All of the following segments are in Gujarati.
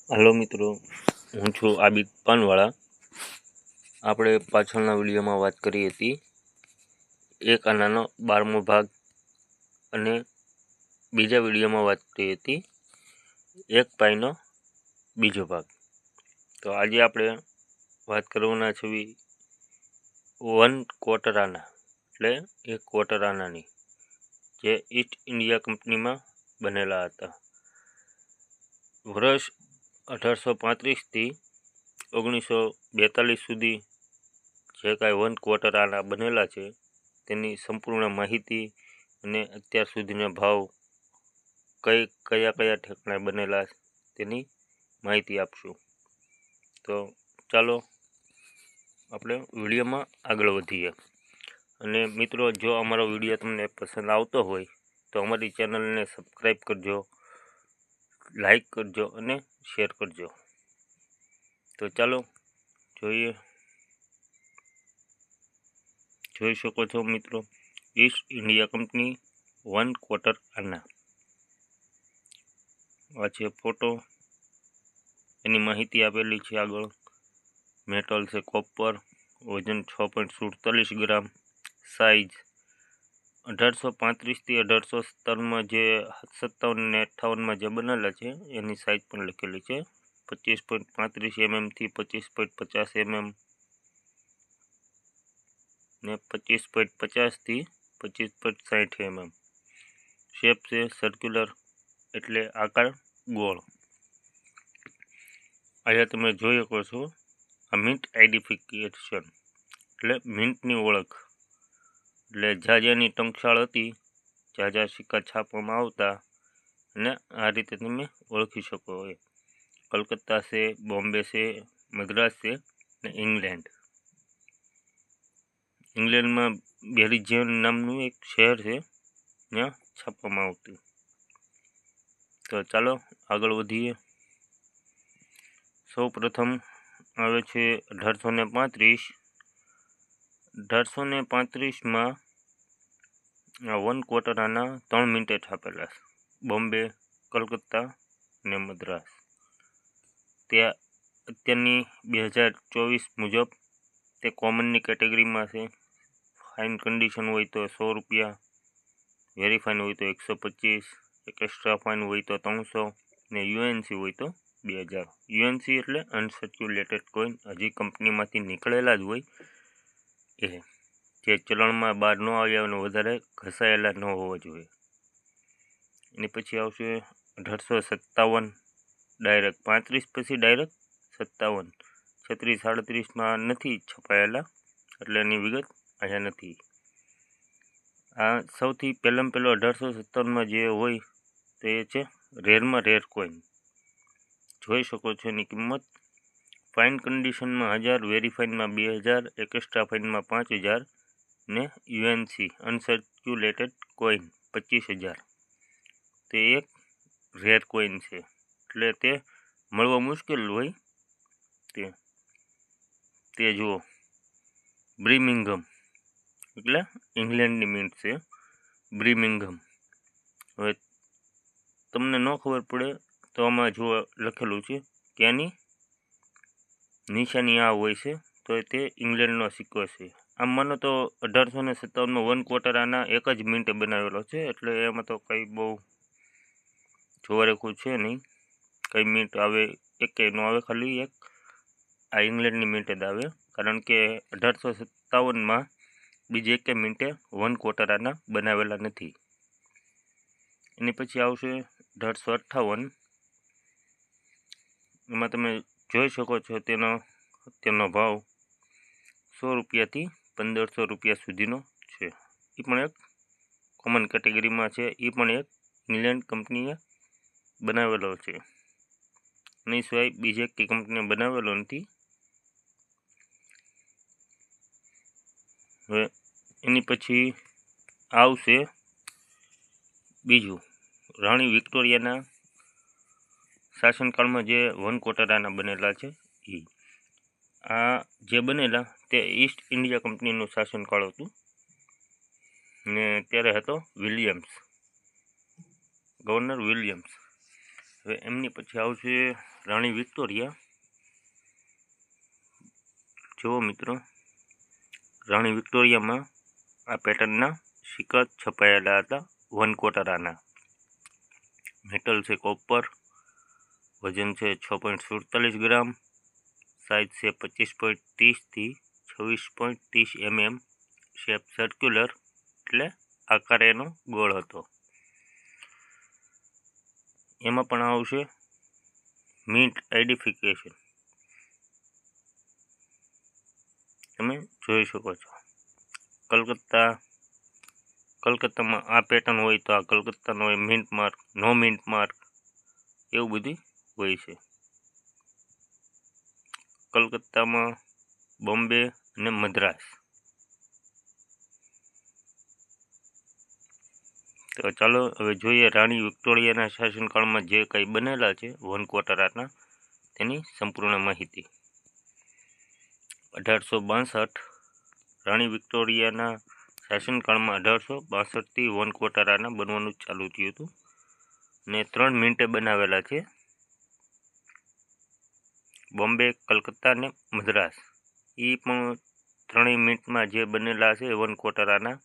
हेलो मित्रों, हूँ छूँ आबिद पानवाळा। આપણે પાછળના વિડીયોમાં વાત કરી હતી એક આનાનો 12મો ભાગ અને બીજા વિડીયોમાં વાત કરી હતી એક પાઈનો બીજો ભાગ। તો આજે આપણે વાત કરવાના છે 1/4 આના એટલે 1/4 આનાની, જે ઈસ્ટ ઇન્ડિયા કંપનીમાં બનેલા હતા। વર્ષ 1835થી 1942 સુધી જે કાંઈ 1/4 આના બનેલા છે તેની સંપૂર્ણ માહિતી અને અત્યાર સુધીના ભાવ કયા ઠેકાણે બનેલા તેની માહિતી આપશું। તો ચાલો આપણે વિડીયોમાં આગળ વધીએ। અને મિત્રો, જો અમારો વિડીયો તમને પસંદ આવતો હોય તો અમારી ચેનલને સબસ્ક્રાઈબ કરજો, લાઈક કરજો અને શેર કરજો। તો ચાલો જોઈએ। જોઈ શકો છો મિત્રો, ઈસ્ટ ઇન્ડિયા કંપની 1/4 આના। આ છે ફોટો, એની માહિતી આપેલી છે આગળ। મેટલ છે કોપર, વજન 6.47 ગ્રામ, સાઇઝ 1835થી 1857માં જે 57 ને 58માં જે બનેલા છે એની સાઇઝ પણ લખેલી છે। 25.35 mm થી 25.50 mm ને 25.50 થી 25.60 mm। શેપ છે સર્ક્યુલર એટલે આકાર ગોળ। અહીંયા તમે જોઈ શકો છો આ મિન્ટ આઈડેન્ટિફિકેશન એટલે મિન્ટની ઓળખ, એટલે જ્યાં ટંકશાળ હતી જ્યાં સિક્કા છાપવામાં આવતા અને આ રીતે તમે ઓળખી શકો। કલકત્તા છે, બોમ્બે છે, મદ્રાસ છે અને ઇંગ્લેન્ડમાં બેરિજિયન નામનું એક શહેર છે, ત્યાં છાપવામાં આવતું। તો ચાલો આગળ વધીએ। સૌ પ્રથમ આવે છે 1835। 1835માં 1/4 આના 3 મિનિટે છાપેલા છે, બોમ્બે, કલકત્તા અને મદ્રાસ। ત્યાં અત્યારની 2024 મુજબ તે કોમનની કેટેગરીમાં છે। ફાઇન કન્ડિશન હોય તો 100 રૂપિયા, વેરી ફાઇન હોય તો 125, એક્સ્ટ્રા ફાઇન હોય તો 300 ને યુએનસી હોય તો 2000। યુએનસી એટલે અનસર્ક્યુલેટેડ કોઈન, હજી કંપનીમાંથી નીકળેલા જ હોય એ, જે ચલણમાં બહાર ન આવ્યા અને વધારે ઘસાયેલા ન હોવા જોઈએ। એની પછી આવશે 1857 ડાયરેક્ટ, 35 પછી ડાયરેક્ટ 57, 36-37માં નથી છપાયેલા એટલે એની વિગત અહીંયા નથી। આ સૌથી પહેલાં 1857માં જે હોય તો એ છે રેરમાં રેર કોઈન। જોઈ શકો છો એની કિંમત। ફાઇન કન્ડિશનમાં 1000, વેરી ફાઇનમાં 2000, એક્સ્ટ્રા ફાઇનમાં 5000 ને યુએનસી અનસર્ક્યુલેટેડ કોઈન 25000। તે એક રેર કોઈન છે એટલે તે મળવા મુશ્કેલ હોય તે જુઓ। બ્રિમિંઘમ એટલે ઇંગ્લેન્ડની મિન્ટ છે બ્રિમિંઘમ। હવે તમને ન ખબર પડે તો આમાં જો લખેલું છે કે આની નિશાની આ હોય છે તો તે ઇંગ્લેન્ડનો સિક્કો છે। આમ માનો તો 1857માં 1/4 આના એક જ મિનિટે બનાવેલો છે, એટલે એમાં તો કંઈ બહુ જોવા રેખું છે નહીં। કઈ મિનિટ આવે એકેય ન આવે, ખાલી એક આ ઇંગ્લેન્ડની મિનિટ જ આવે, કારણ કે 1857માં બીજી એકે મિનિટે 1/4 આના બનાવેલા નથી। એની પછી આવશે 1858। એમાં તમે જોઈ શકો છો તેનો ભાવ 100 રૂપિયાથી 1500 રૂપિયા સુધીનો છે। એ પણ એક કોમન કેટેગરીમાં છે, એ પણ એક ઇંગ્લેન્ડ કંપનીએ બનાવેલો છે, એની સિવાય બીજી એક કંપનીએ બનાવેલો નથી। હવે એની પછી આવશે બીજું, રાણી વિક્ટોરિયાના શાસનકાળમાં જે 1/4 આના બનેલા છે એ આ જે બનેલા તે ઈસ્ટ ઇન્ડિયા કંપનીનું શાસનકાળ હતું ને ત્યારે હતો વિલિયમ્સ, ગવર્નર વિલિયમ્સ। હવે એમની પછી આવશે રાણી વિક્ટોરિયા. જુઓ મિત્રો, રાણી વિક્ટોરિયામાં આ પેટર્નના સિક્કા છપાયેલા હતા 1/4 આના. મેટલ છે કોપર, વજન છે 6.47 ગ્રામ, સાઇઝ છે 25.30 થી 26.30 mm, શેપ સર્ક્યુલર એટલે આકાર એનો ગોળ હતો. એમાં પણ આવશે મિન્ટ આઇડેન્ટિફિકેશન, તમે જોઈ શકો છો. કલકત્તામાં આ પેટર્ન હોય તો આ કલકત્તાનો હોય, મિન્ટ માર્ક, નો મિન્ટ માર્ક, એવું બધું હોય છે. કલકત્તામાં, બોમ્બે અને મદ્રાસ. તો ચાલો હવે જોઈએ રાણી વિક્ટોરિયાના શાસનકાળમાં જે કંઈ બનેલા છે 1/4 આના તેની સંપૂર્ણ માહિતી. 1862 રાણી વિક્ટોરિયાના શાસનકાળમાં 1862થી 1/4 આના બનવાનું ચાલુ થયું હતું ને 3 મિનિટે બનાવેલા છે. બોમ્બે, કલકત્તા અને મદ્રાસ એ પણ 3 મિનિટમાં જે બનેલા છે 1/4 આના,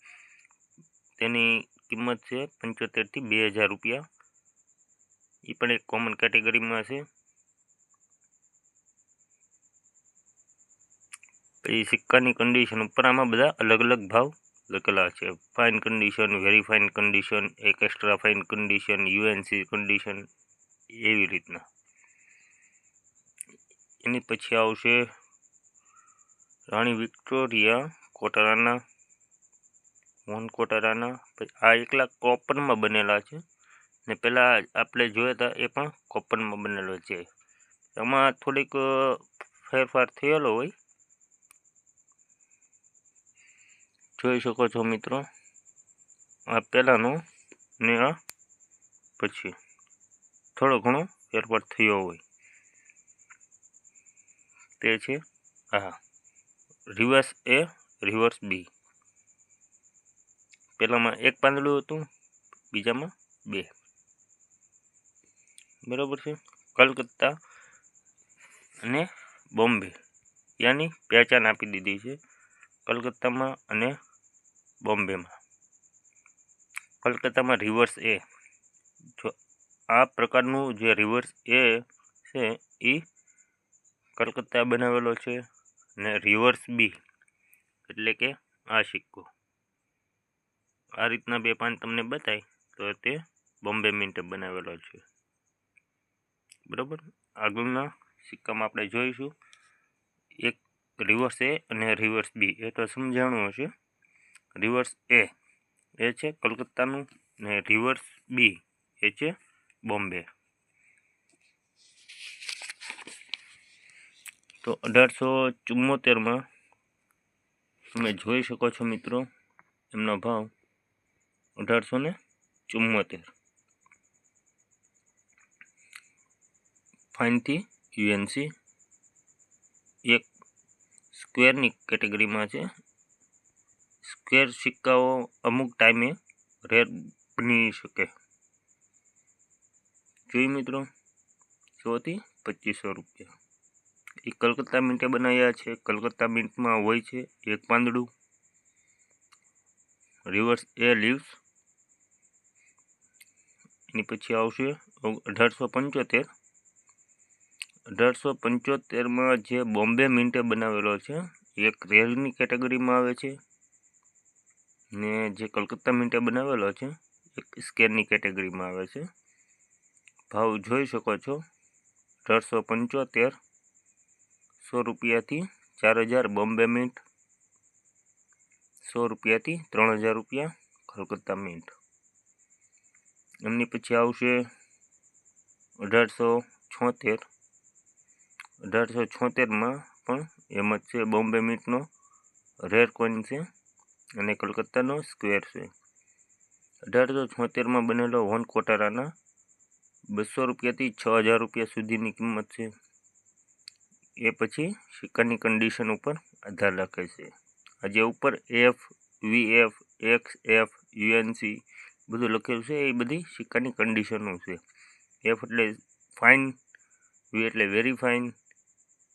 તેની કિંમત છે 75 થી 2000 રૂપિયા. એ પણ એક કોમન કેટેગરીમાં છે. પછી સિક્કાની કન્ડિશન ઉપર આમાં બધા અલગ અલગ ભાવ લખેલા છે. Fine condition, very fine condition, એક extra fine condition, UNC condition, એવી રીતના. એની પછી આવશે રાણી વિક્ટોરિયા 1/4 આના, 1/4 આના. આ એકલા કોપરમાં બનેલા છે ને પહેલાં આપણે જોયા હતા એ પણ કોપરમાં બનેલો છે. એમાં થોડીક ફેરફાર થયેલો હોય, જોઈ શકો છો મિત્રો. આ પહેલાંનો ને આ પછી થોડો ઘણો ફેરફાર થયો હોય તે છે. હા, રિવર્સ એ, રિવર્સ બી. પહેલામાં એક પાંદડું હતું, બીજામાં 2. બરાબર છે. કલકત્તા અને બોમ્બે યાની પહેચાન આપી દીધી છે કલકત્તામાં અને બોમ્બેમાં. કલકત્તામાં રિવર્સ એ, જો આ પ્રકારનું જે રિવર્સ એ છે એ કલકત્તા બનાવેલો છે, અને રિવર્સ બી એટલે કે આ સિક્કો આ રીતના 2 પાન તમને બતાય તો તે બોમ્બે મિન્ટે બનાવેલો છે. બરાબર. આગળના સિક્કામાં આપણે જોઈશું એક રિવર્સ એ અને રિવર્સ બી. એ તો સમજાણું હશે. રિવર્સ એ છે કલકત્તાનું ને રિવર્સ બી એ છે બોમ્બે. તો 1874માં તમે જોઈ શકો છો મિત્રો, એમનો ભાવ 1874. ફાઇનથી યુએનસી એક સ્ક્વેરની કેટેગરીમાં છે. સ્ક્વેર સિક્કાઓ અમુક ટાઈમે રેર બની શકે. જોઈ મિત્રો, 100 થી 2500 રૂપિયા. એ કલકત્તા મિન્ટે બનાવ્યા છે. કલકત્તા મિન્ટમાં હોય છે એક પાંદડું, રિવર્સ એ લીવ્સ. એની પછી આવશે 1875. 1875માં જે બોમ્બે મિન્ટે બનાવેલો છે એક રેરની કેટેગરીમાં આવે છે, ને જે કલકત્તા મિન્ટે બનાવેલો છે એક સ્કેરની કેટેગરીમાં આવે છે. ભાવ જોઈ શકો છો. 1875 100 રૂપિયાથી 4000 બોમ્બે મિન્ટ, 100 રૂપિયાથી 3000 રૂપિયા કલકત્તા મિન્ટ. એમની પછી આવશે 1876. 1876માં પણ એમ જ છે, બોમ્બે મિન્ટનો રેર કોઈન છે અને કલકત્તાનો સ્ક્વેર છે. 1876માં બનેલો 1/4 આના 200 રૂપિયાથી 6000 રૂપિયા સુધીની કિંમત છે. એ પછી સિક્કાની કન્ડિશન ઉપર આધાર રાખે છે. આ જે ઉપર એફ, વીએફ, એક્સએફ, યુએનસી બધું લખેલું છે એ બધી સિક્કાની કન્ડિશનો છે. એફ એટલે ફાઇન, વી એટલે વેરી ફાઇન,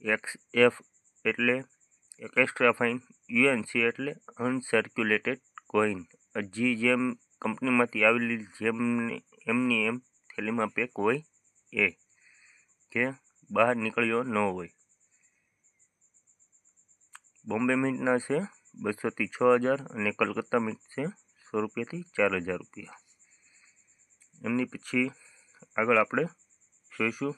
XF એટલે એક એક્સ્ટ્રા ફાઇન, UNC એટલે અનસર્ક્યુલેટેડ કોઈન. હજી જેમ કંપનીમાંથી આવેલી એમની એમ થેલીમાં પેક હોય એ, કે બહાર નીકળ્યો ન હોય. બોમ્બે મિન્ટના છે 200થી 6000 અને કલકત્તા મિન્ટ છે 100 રૂપિયાથી 4000 રૂપિયા. એમની પછી આગળ આપણે જોઈશું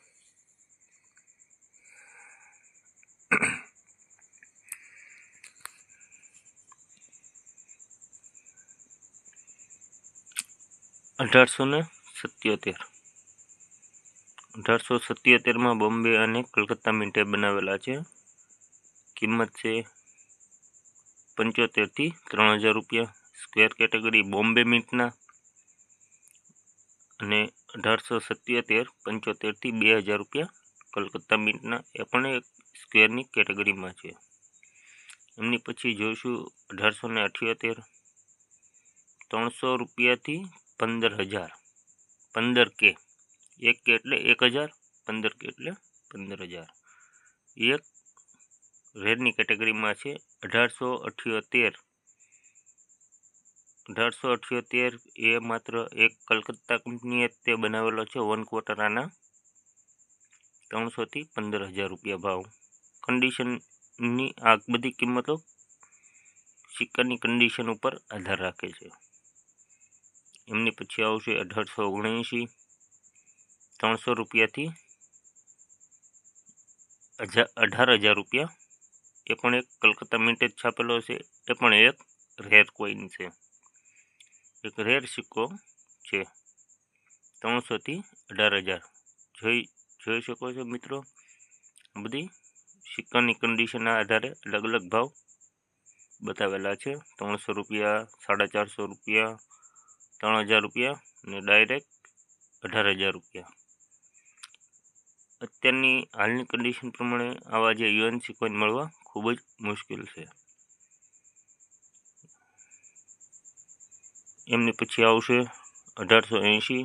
$1877 બોમ્બે અને કલકત્તા મિન્ટે બનાવેલા છે. કિંમત છે 75થી 3000 રૂપિયા. સ્ક્વેર કેટેગરી બોમ્બે મિન્ટના અને 1877, 75થી 2000 રૂપિયા કલકત્તા મિન્ટના, એ પણ એક સ્ક્વેરની કેટેગરીમાં છે. એમની પછી જોઈશું 1878, 300 રૂપિયાથી 15000, 15K, 1K એટલે 1000, 15K એટલે 15000. એક રેરની કેટેગરીમાં છે. 1878 એ માત્ર એક કલકત્તા કંપનીએ તે બનાવેલો છે. 1/4 આના 300થી 15000 રૂપિયા ભાવ. કન્ડિશનની આ બધી કિંમતો સિક્કાની કન્ડિશન ઉપર આધાર રાખે છે. એમની પછી આવશે 1879, 300 રૂપિયાથી 18000 રૂપિયા. એ પણ એક કલકત્તા મિન્ટે જ છાપેલો છે. એ પણ એક રેર કોઈન છે, એક રેર સિક્કો છે. 300થી 18000 જોઈ શકો છો મિત્રો. બધી સિક્કાની કન્ડિશનના આધારે અલગ અલગ ભાવ બતાવેલા છે. 300 રૂપિયા, 450 રૂપિયા, 3000 રૂપિયા અને ડાયરેક્ટ 18000 રૂપિયા. અત્યારની હાલની કન્ડિશન પ્રમાણે આવા જે UNC કોઈન મળવા ખૂબ જ મુશ્કેલ છે. એમની પછી આવશે 1880.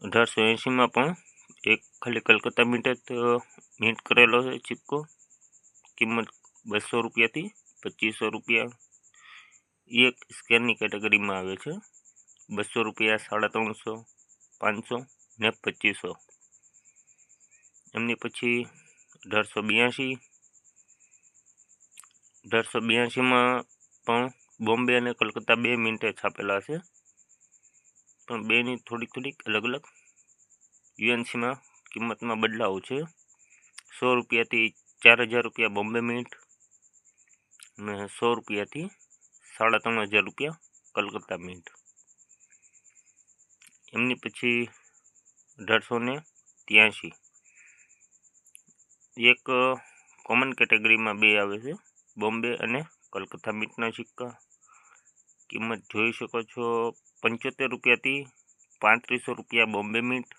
1880માં પણ એક ખાલી કલકત્તા મિન્ટે જ મિન્ટ કરેલો છે સિક્કો. કિંમત 200 રૂપિયાથી 2500 રૂપિયા. એક સ્કેનની કેટેગરીમાં આવે છે. 200 રૂપિયા, 350, 500 ને 2500. એમની પછી 1882. 1882માં પણ બોમ્બે અને કલકત્તા બે મિન્ટે છાપેલા છે, પણ બેની થોડીક અલગ અલગ UNCમાં કિંમતમાં બદલાવ છે. 100 રૂપિયાથી 4000 રૂપિયા બોમ્બે મિન્ટ અને 100 રૂપિયાથી 3500 રૂપિયા કલકત્તા મિન્ટ. એમની પછી 1883 એક કોમન કેટેગરીમાં બે આવે છે, બોમ્બે અને કલકત્તા મિન્ટના સિક્કા. કિંમત જોઈ શકો છો 75 રૂપિયાથી 3500 રૂપિયા બોમ્બે મિન્ટ,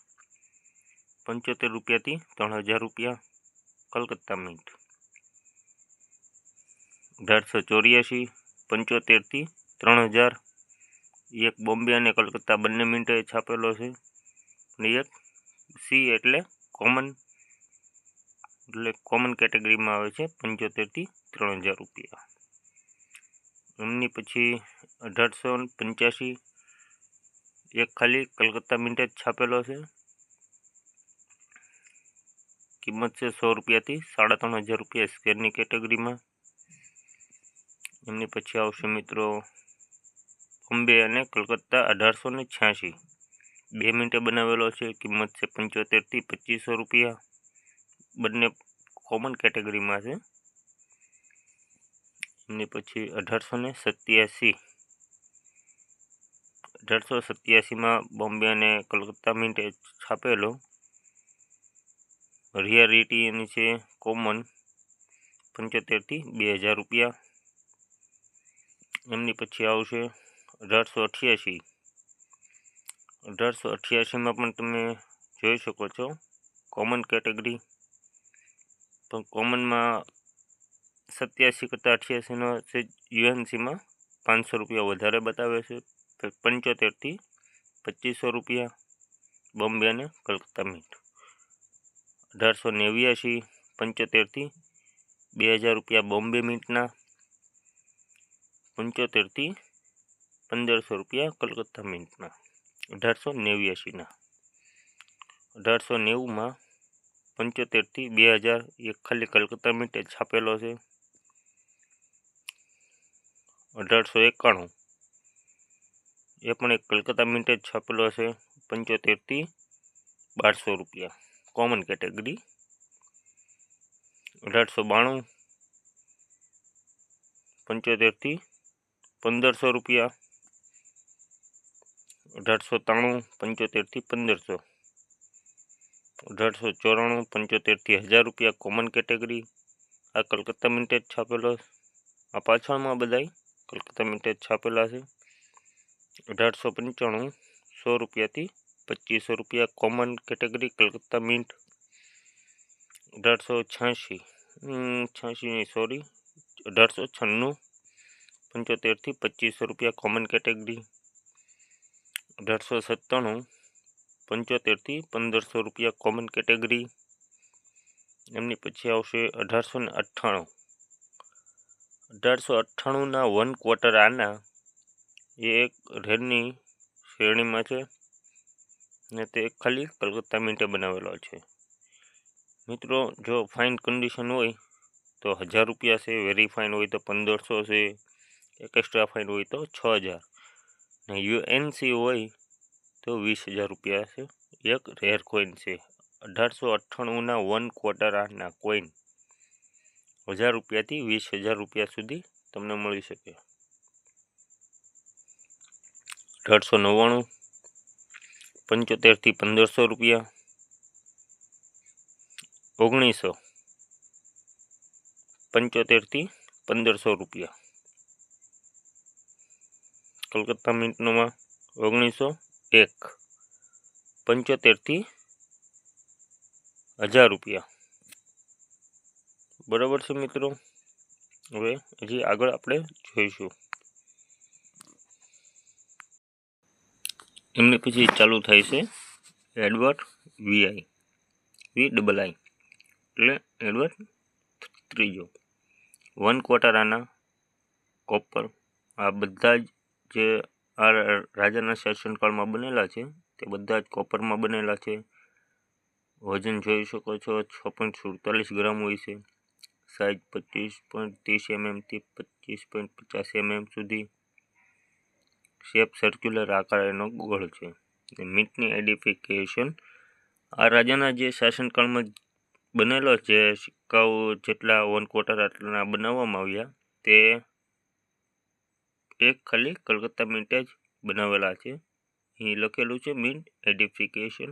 75 રૂપિયાથી 3000 રૂપિયા કલકત્તા મિન્ટ. 1884, 75થી 3000. એક બોમ્બે અને કલકત્તા બંને મિન્ટે છાપેલો છે. અને એક સી એટલે કોમન કેટેગરીમાં આવે છે, 75થી 3000 રૂપિયા. એમની પછી 1885 એક ખાલી કલકત્તા મિન્ટે જ છાપેલો છે. કિંમત છે 100 રૂપિયાથી 3500 રૂપિયા સ્ક્વેરની કેટેગરીમાં. એમની પછી આવશે મિત્રો બોમ્બે અને કલકત્તા 1886 બે મિન્ટે બનાવેલો છે. કિંમત છે 75થી 2500 રૂપિયા. બંને કોમન કેટેગરીમાં છે. એમની પછી 1887માં બોમ્બે અને કલકત્તા મિન્ટે છાપેલો. રિયાલિટી એની છે કોમન, 75થી 2000 રૂપિયા. એમની પછી આવશે 1888. 1888માં પણ તમે જોઈ શકો છો કોમન કેટેગરી, પણ કોમનમાં 87 કરતાં 88નો છે. UNCમાં 500 રૂપિયા વધારે બતાવે છે. 75થી 2500 રૂપિયા. બોમ્બે અને કલકત્તા મિન્ટ. 1889 75થી 2000 રૂપિયા બોમ્બે મિન્ટના, 75થી 1500 રૂપિયા કલકત્તા મિન્ટના. 1889ના 1890માં 75થી 2000 એક ખાલી કલકત્તા મિન્ટ છાપેલો છે. 1891 એ પણ એક કલકત્તા મિન્ટ જ છાપેલો છે, 75થી 1200 રૂપિયા કોમન કેટેગરી. 1892 75થી 1500 રૂપિયા. 1893 75થી 1500. 1894 75થી 1000 રૂપિયા કોમન કેટેગરી. આ કલકત્તા મિન્ટ જ છાપેલો. આ પાછળમાં બધાય કલકત્તા મિન્ટ જ છાપેલા છે. 1895 100 રૂપિયાથી 2500 રૂપિયા કોમન કેટેગરી કલકત્તા મિન્ટ. 1896 1896 75થી 2500 રૂપિયા કોમન કેટેગરી. 1897 75થી 1500 રૂપિયા કોમન કેટેગરી. એમની પછી આવશે 1898. 1898ના 1 ક્વાર્ટર આના એ એક રેડની શ્રેણીમાં છે ને તે ખાલી કલકત્તા મિન્ટે બનાવેલો છે. મિત્રો, જો ફાઇન કન્ડિશન હોય તો 1000 રૂપિયા છે, વેરી ફાઇન હોય તો 1500 છે, એક્સ્ટ્રા ફાઇન હોય તો 6000 ને યુએનસી હોય તો 20000 રૂપિયા છે. એક રેર કોઈન છે. 1898ના 1 ક્વાર્ટર આના કોઈન 1000 રૂપિયાથી 20000 રૂપિયા સુધી તમને મળી શકે. 1899 75થી 1500 રૂપિયા. 1900 75થી 1500 રૂપિયા કલકત્તા મિન્ટમાં. 1901 75થી 1000 રૂપિયા. બરાબર છે મિત્રો. હવે હજી આગળ આપણે જોઈશું. એમની પછી ચાલુ થાય છે એડવર્ડ VI એટલે એડવર્ડ ત્રીજો. 1 ક્વાર્ટર આના કોપર. આ બધા જ જે આ રાજાના શાસનકાળમાં બનેલા છે તે બધા જ કોપરમાં બનેલા છે. વજન જોઈ શકો છો 6.47 ગ્રામ હોય છે. સાઇઝ 25.30 mm થી 25.50 mm સુધી. શેપ સર્ક્યુલર આકાર એનો ગોળ છે. મિન્ટની આઇડેન્ટિફિકેશન આ રાજાના જે શાસનકાળમાં બનેલો છે. સિક્કાઓ જેટલા 1 ક્વાર્ટર આટલા બનાવવામાં આવ્યા તે એક ખાલી કલકત્તા મિન્ટ જ બનાવેલા છે. અહીં લખેલું છે mint identification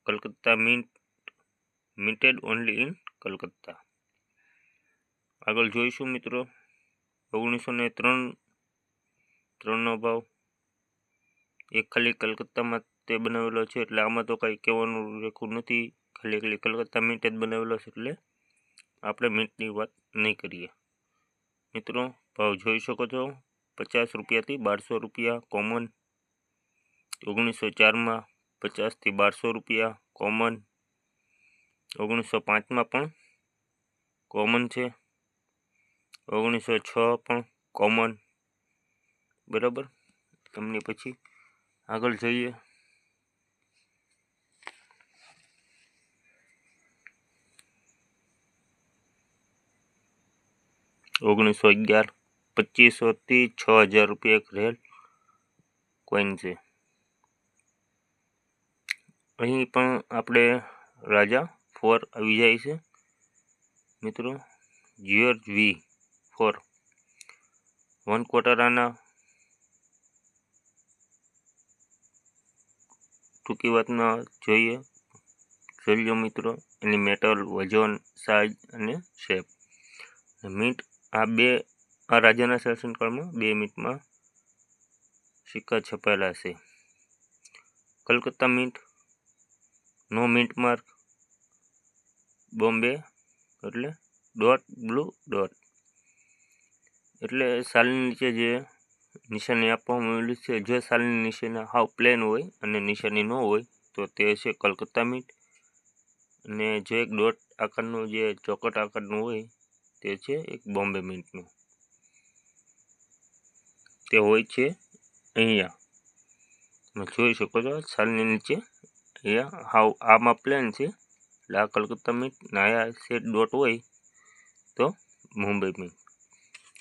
Calcutta mint મિન્ટેડ only in Calcutta. આગળ જોઈશું મિત્રો. 1903નો ભાવ એક ખાલી કલકત્તામાં તે બનાવેલો છે એટલે આમાં તો કંઈ કહેવાનું રેખું નથી. ખાલી કલકત્તા મિન્ટ જ બનાવેલો છે એટલે આપણે મિન્ટની વાત નહીં કરીએ. મિત્રો, ભાવ જોઈ શકો છો. 50 રૂપિયાથી 1200 રૂપિયા કોમન. 1904માં 50થી 1200 રૂપિયા કોમન. 1905માં પણ કોમન છે. 1906 પણ કોમન. બરાબર. તમને પછી આગળ જોઈએ. 1911 2500થી 6000 રૂપિયા એક રેલ કોઈન છે. અહીં પણ આપણે રાજા 4 આવી જાય છે મિત્રો. જ્યોર્જ V4 1 ક્વાર્ટર આના. ટૂંકી વાતમાં જોઈએ જોઈ મિત્રો એની મેટલ, વજન, સાઇઝ અને શેપ. મિન્ટ આ રાજાના શાસનકાળમાં 2 મિન્ટમાં સિક્કા છપાયેલા છે. કલકત્તા મિન્ટ નો મિન્ટ માર્ક. બોમ્બે એટલે ડોટ બ્લુ ડોટ એટલે સાલની નીચે જે નિશાની આપવામાં આવેલી છે. જો સાલની નિશાની હાવ પ્લેન હોય અને નિશાની ન હોય તો તે છે કલકત્તા મીન્ટ, અને જે એક ડોટ આકારનું જે ચોકટ આકારનું હોય તે છે એક બોમ્બે મીન્ટનું. તે હોય છે અહીંયા તમે જોઈ શકો છો છાલની નીચે. અહીંયા હાવ આમાં પ્લેન છે એટલે આ કલકત્તા મીન્ટ ને આયા સેટ ડોટ હોય તો મુંબઈ મીન્ટ.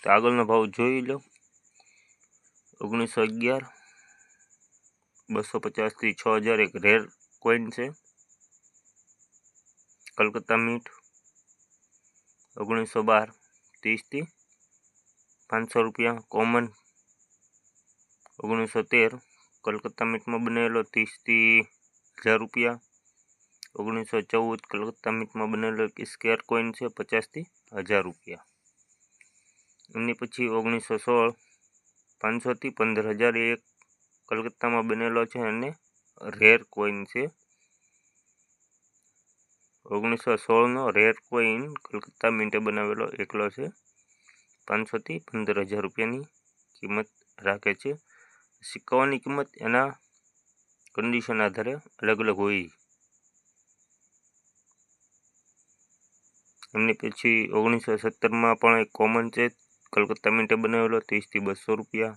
તો આગળનો ભાવ જોઈ લો. 1911, 250થી 6000 એક રેર કોઈન છે. કલકત્તા મીન્ટ 1912, 30થી 500 રૂપિયા કોમન. 1913 કલકત્તા મીન્ટમાં બનેલો 30થી 1000 રૂપિયા. 1914 કલકત્તા મીન્ટમાં બનેલો એક સ્કેર કોઈન છે 50થી 1000 રૂપિયા. એમની પછી 1916 500થી 15000 એક કલકત્તામાં બનેલો છે અને રેર કોઈન છે. 1916નો રેર કોઈન કલકત્તા મીન્ટે બનાવેલો એકલો છે. 500થી 15000 રૂપિયાની કિંમત રાખે છે. સિક્કાઓની કિંમત એના કન્ડિશન આધારે અલગ અલગ હોય. એમની પછી 1917માં પણ એક કોમન છે કલકત્તા મીન્ટે બનાવેલો 30થી 200 રૂપિયા.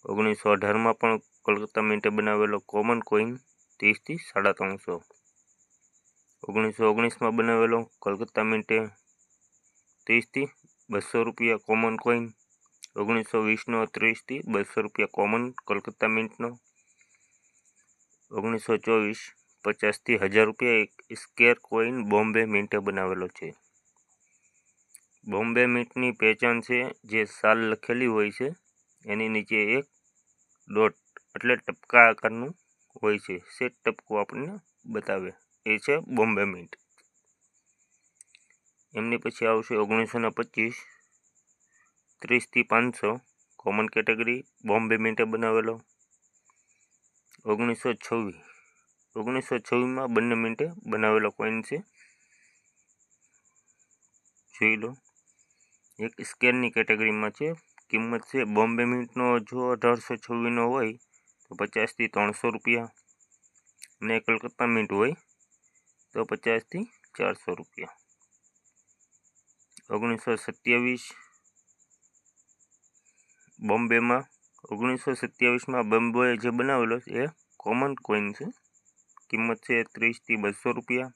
1918માં પણ કલકત્તા મીન્ટે બનાવેલો કોમન કોઈન 30થી 350. 1919માં બનાવેલો કલકત્તા મીન્ટે 30થી 200 રૂપિયા કોમન કોઈન. 1920નો 30થી 200 રૂપિયા કોમન કલકત્તા મીન્ટનો. 1924 50થી 1000 રૂપિયા એક સ્કેર કોઈન બોમ્બે મીન્ટે બનાવેલો છે. બોમ્બે મીન્ટની પહેચાન છે જે સાલ લખેલી હોય છે એની નીચે એક ડોટ એટલે ટપકા આકારનું હોય છે. સેટ ટપકું આપણને બતાવે એ છે બોમ્બે મીન્ટ. એમની પછી આવશે 1925 30થી 500 કોમન કેટેગરી બોમ્બે મીન્ટે બનાવેલો. 1926માં બંને મીન્ટે બનાવેલો કોઈન છે. જોઈ લો. એક સ્કેરની કેટેગરીમાં છે. કિંમત છે બોમ્બે મીન્ટનો જો 1826નો હોય તો 50થી 300 રૂપિયા, અને કલકત્તા મીન્ટ હોય તો 50થી 400 રૂપિયા. 1927 બોમ્બેમાં 1927માં બોમ્બે જે બનાવેલો એ કોમન કોઈન છે. કિંમત છે 30થી 200 રૂપિયા,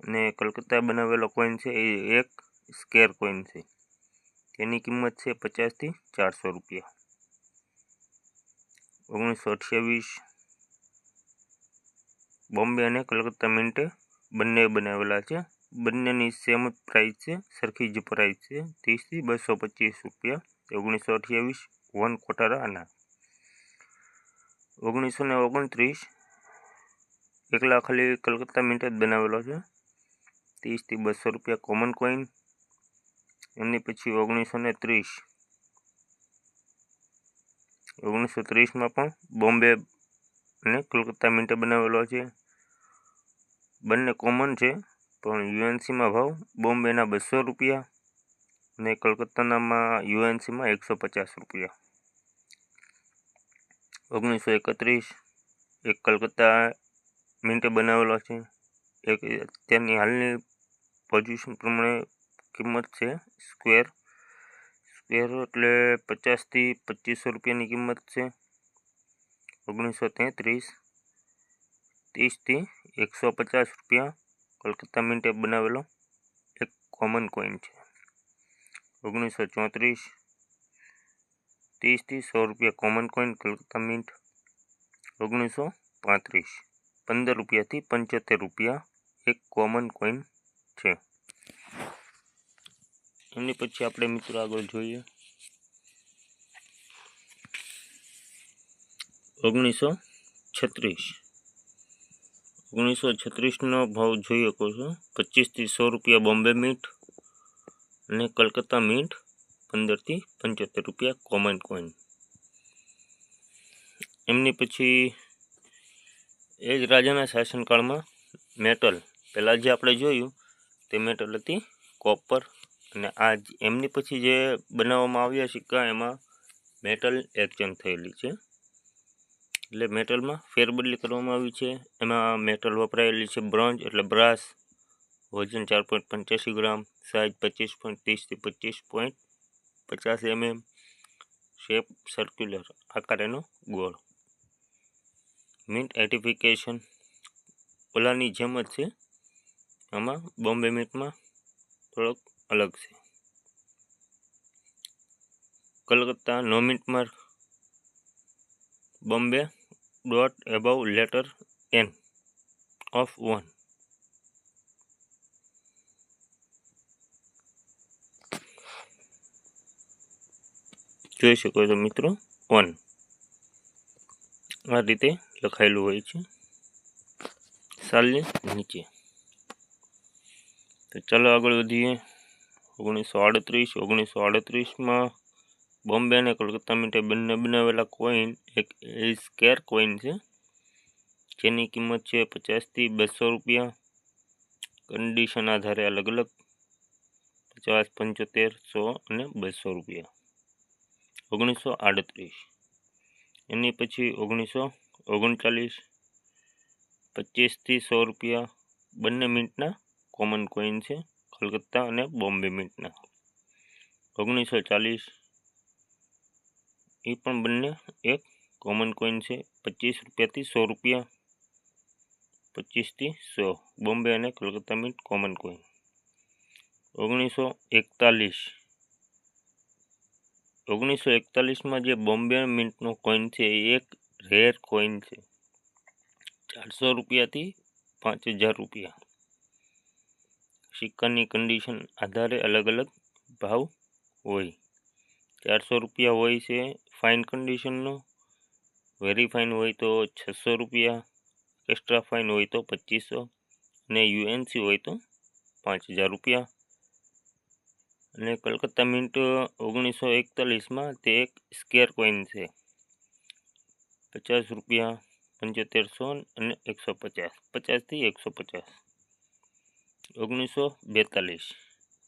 અને કલકત્તા બનાવેલો કોઈન છે એ એક સ્કેર કોઈન છે. તેની કિંમત છે 50થી 400 રૂપિયા. 1928 બોમ્બે અને કલકત્તા મીન્ટે બંને બનાવેલા છે. બંનેની સેમ જ પ્રાઇસ છે, સરખી જ પ્રાઇસ છે, 30થી 225 રૂપિયા. 1928 1 ક્વાર્ટર આના. 1929 એકલા ખાલી કલકત્તા મીન્ટે જ બનાવેલો છે, 30થી 200 રૂપિયા કોમન કોઈન. એમની પછી 1930માં પણ બોમ્બે અને કલકત્તા મીન્ટે બનાવેલો છે. બંને કોમન છે પણ યુએનસીમાં ભાવ બોમ્બેના 200 રૂપિયા અને કલકત્તાનામાં યુએનસીમાં 150 રૂપિયા. 1931 એક કલકત્તા મીન્ટે બનાવેલો છે. એક અત્યારની હાલની પોઝિશન પ્રમાણે કિંમત છે સ્ક્વેર એટલે 50થી 2500 રૂપિયાની કિંમત છે. 1933 30થી 150 રૂપિયા કલકત્તા મીન્ટે બનાવેલો એક કોમન કોઈન છે. 1934 30થી 100 રૂપિયા કોમન કોઈન કલકત્તા મીન્ટ. 1935 15 રૂપિયાથી 75 રૂપિયા એક કોમન કોઈન છે. એની પછી આપણે મિત્રો આગળ જોઈએ 1936નો ભાવ જોઈ શકો છો. 25થી 100 રૂપિયા બોમ્બે મીન્ટ અને કલકત્તા મીન્ટ 15થી 75 રૂપિયા કોમન કોઈન. એમની પછી એ જ રાજાના શાસનકાળમાં મેટલ પહેલાં જે આપણે જોયું તે મેટલ હતી કોપર, અને આ એમની પછી જે બનાવવામાં આવ્યા સિક્કા એમાં મેટલ એક્સચેન્જ થયેલી છે. એટલે મેટલમાં ફેરબદલી કરવામાં આવી છે. એમાં મેટલ વપરાયેલી છે બ્રોન્ઝ એટલે બ્રાસ, વજન 4.85 ગ્રામ, સાઇઝ 25.30 થી 25.50 mm, શેપ સર્ક્યુલર આકાર એનો ગોળ. મિન્ટ એટિફિકેશન ઓલાની જેમ જ છે, આમાં બોમ્બે મિન્ટમાં થોડોક અલગ છે. કલકત્તા નો mint mark, Bombay dot above letter N of 1. જોઈ શકો છો મિત્રો 1 આ રીતે લખાયેલું હોય છે સાલની નીચે. તો ચાલો આગળ વધીએ. 1938માં બોમ્બે અને કલકત્તા મિન્ટે બંને બનાવેલા કોઈન એક સ્કેર કોઈન છે, જેની કિંમત છે 50 થી 200 રૂપિયા. કન્ડિશન આધારે અલગ અલગ 50, 75, 100 અને 200 રૂપિયા. 1938 એની પછી 1939 25 થી 100 રૂપિયા. બંને મિન્ટના કોમન કોઈન છે, કલકત્તા અને બોમ્બે મિન્ટના. 1940 એ પણ બંને એક કોમન કોઈન છે, 25 રૂપિયાથી 100 રૂપિયા. 25 થી 100 બોમ્બે અને કલકત્તા મિન્ટ કોમન કોઈન. 1941માં જે બોમ્બે મિન્ટનો કોઈન છે એ એક રેર કોઈન છે, 400 રૂપિયાથી 5000 રૂપિયા. સિક્કાની કન્ડિશન આધારે અલગ અલગ ભાવ હોય. 400 રૂપિયા હોય છે ફાઇન કન્ડિશનનો, વેરી ફાઇન હોય તો 600 રૂપિયા, એક્સ્ટ્રા ફાઇન હોય તો 2500 અને યુએનસી હોય તો 5000 રૂપિયા. અને કલકત્તા મિન્ટ 1941માં તે એક સ્કેર કોઈન છે, 50 રૂપિયા, 7500 અને 150, 50 થી 150. 1942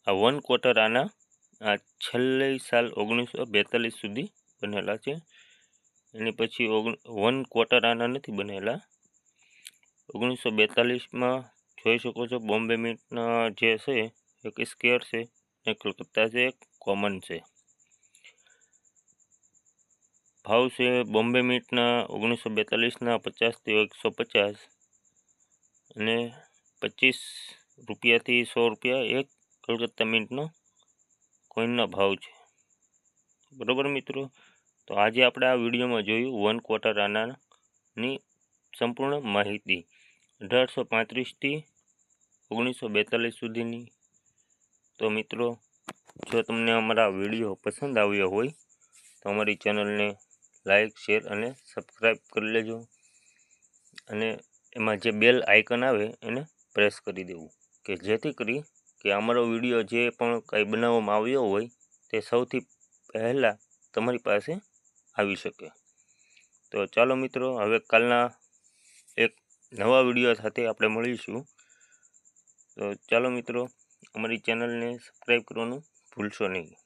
આ 1 ક્વાર્ટર આના આ છેલ્લી સાલ 1942 સુધી બનેલા છે. એની પછી 1 ક્વાર્ટર આના નથી બનેલા. 1942માં જોઈ શકો છો બોમ્બે મિન્ટના જે છે એક સ્કેર છે અને કલકત્તા છે એક કોમન છે. ભાવ છે બોમ્બે મિન્ટના 1942ના 50 થી 150 અને 25 રૂપિયાથી 100 રૂપિયા એક કલકત્તા મિન્ટનો કોઈનનો ભાવ છે. બરોબર મિત્રો, તો આજે આપણે આ વિડીયોમાં જોયું 1 ક્વાર્ટર આનાની સંપૂર્ણ માહિતી 1835થી 1942 સુધીની. તો મિત્રો, જો તમને અમારા વિડીયો પસંદ આવ્યો હોય તો અમારી ચેનલને લાઈક, શેર અને સબસ્ક્રાઈબ કરી લેજો અને એમાં જે બેલ આઇકન આવે એને પ્રેસ કરી દેવું, કે જેથી કરી કે અમારો વિડીયો જે પણ કંઈ બનાવવામાં આવ્યો હોય તે સૌથી પહેલાં તમારી પાસે આવી શકે. તો ચાલો મિત્રો, હવે કાલના એક નવા વિડીયો સાથે આપણે મળીશું. તો ચાલો મિત્રો, અમારી ચેનલને સબસ્ક્રાઈબ કરવાનું ભૂલશો નહીં.